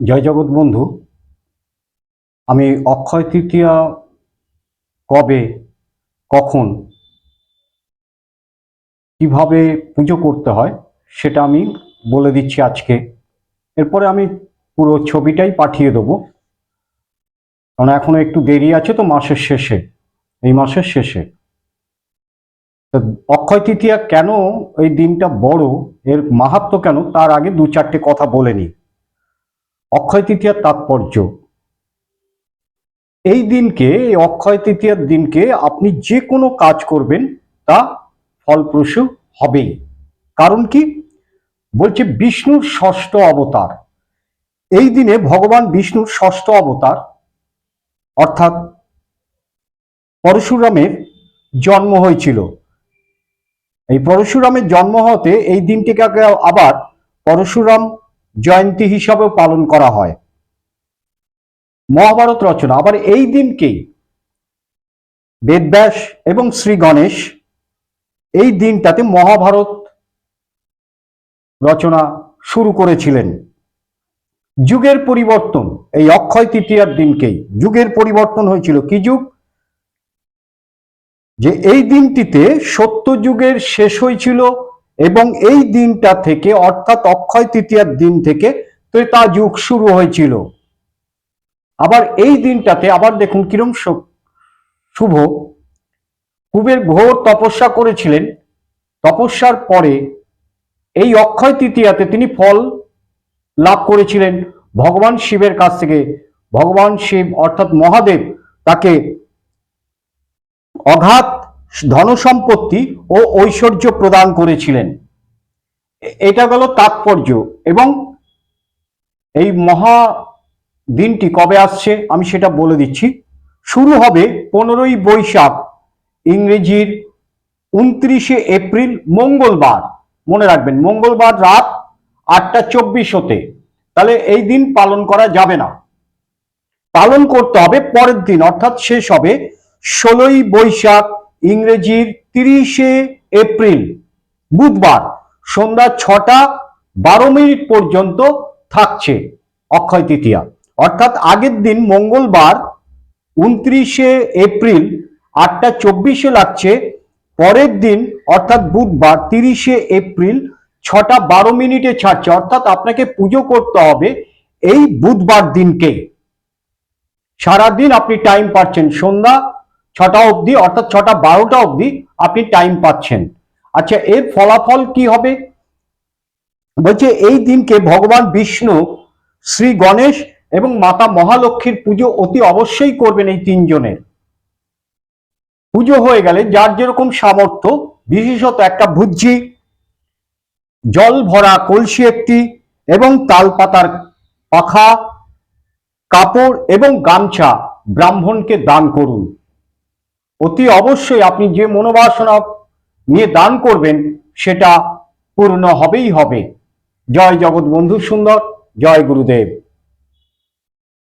জয় জগৎ বন্ধু। আমি অক্ষয় তৃতীয়া কবে, কখন, কিভাবে পুজো করতে হয় সেটা আমি বলে দিচ্ছি আজকে। এরপরে আমি পুরো ছবিটাই পাঠিয়ে দেবো, কারণ এখনো একটু দেরি আছে তো, মাসের শেষে, এই মাসের শেষে। তো অক্ষয় তৃতীয়া কেন এই দিনটা বড়, এর মাহাত্ম্য কেন, তার আগে দু চারটে কথা বলে নিই। অক্ষয় তৃতীয়ার তাৎপর্য, এই দিনকে, এই অক্ষয় তৃতীয়ার দিনকে আপনি যে কোনো কাজ করবেন তা ফলপ্রসূ হবেই। কারণ কি বলছে, বিষ্ণুর ষষ্ঠ অবতার। এই দিনে ভগবান বিষ্ণুর ষষ্ঠ অবতার অর্থাৎ পরশুরামের জন্ম হয়েছিল। এই পরশুরামের জন্ম হতে এই দিনটিকে আবার পরশুরাম জয়ন্তী হিসাবেও পালন করা হয়। মহাভারত রচনা আবার এই দিনকেই বেদব্যাস এবং শ্রী গণেশ এই দিনটাতে মহাভারত রচনা শুরু করেছিলেন। যুগের পরিবর্তন, এই অক্ষয় তৃতীয়ার দিনকেই যুগের পরিবর্তন হয়েছিল। কি যুগ? যে এই দিনটিতে সত্যযুগের শেষ হয়েছিল এবং এই দিনটা থেকে অর্থাৎ অক্ষয় তৃতীয়ার দিন থেকে ত্রেতা যুগ শুরু হয়েছিল। আবার এই দিনটাতে আবার দেখুন কিরম শুভ। কুবের ঘোর তপস্যা করেছিলেন, তপস্যার পরে এই অক্ষয় তৃতীয়াতে তিনি ফল লাভ করেছিলেন ভগবান শিবের কাছ থেকে। ভগবান শিব অর্থাৎ মহাদেব তাকে অগাধ ধনসম্পত্তি ও ঐশ্বর্য প্রদান করেছিলেন। এটা গেল তাৎপর্য। এবং এই মহা দিনটি কবে আসছে আমি সেটা বলে দিচ্ছি। শুরু হবে 15ই বৈশাখ, ইংরেজির 29শে এপ্রিল মঙ্গলবার। মনে রাখবেন, মঙ্গলবার রাত 8টা 24 হতে। তাহলে এই দিন পালন করা যাবে না, পালন করতে হবে পরের দিন, অর্থাৎ শেষ হবে 16ই বৈশাখ, ইংরেজির 30শে এপ্রিল বুধবার সন্ধ্যা 6টা 12 পর্যন্ত থাকছে অক্ষয় তৃতীয়া। অর্থাৎ আগের দিন মঙ্গলবার 29শে এপ্রিল 8টা 24 লাগছে, পরের দিন অর্থাৎ বুধবার 30শে এপ্রিল 6টা 12 ছাড়ছে। অর্থাৎ আপনাকে পুজো করতে হবে এই বুধবার দিনকে। সারাদিন আপনি টাইম পাচ্ছেন, সন্ধ্যা 6টা অবধি অর্থাৎ 6টা 12 অবধি আপনি টাইম পাচ্ছেন। আচ্ছা, এর ফলাফল কি হবে? বলছে এই দিনকে ভগবান বিষ্ণু, শ্রী গণেশ এবং মাতা মহালক্ষ্মীর পুজো অতি অবশ্যই করবেন। এই তিনজনের পুজো হয়ে গেলে যার যেরকম সামর্থ্য, বিশেষত একটা ভুজ্জি, জল ভরা কলসি একটি এবং তালপাতার পাখা, কাপড় এবং গামছা ব্রাহ্মণকে দান করুন। অতি অবশ্যই আপনি যে মনোবাসনা নিয়ে দান করবেন সেটা পূর্ণ হবেই হবে। জয় জগৎ বন্ধু সুন্দর, জয় গুরুদেব।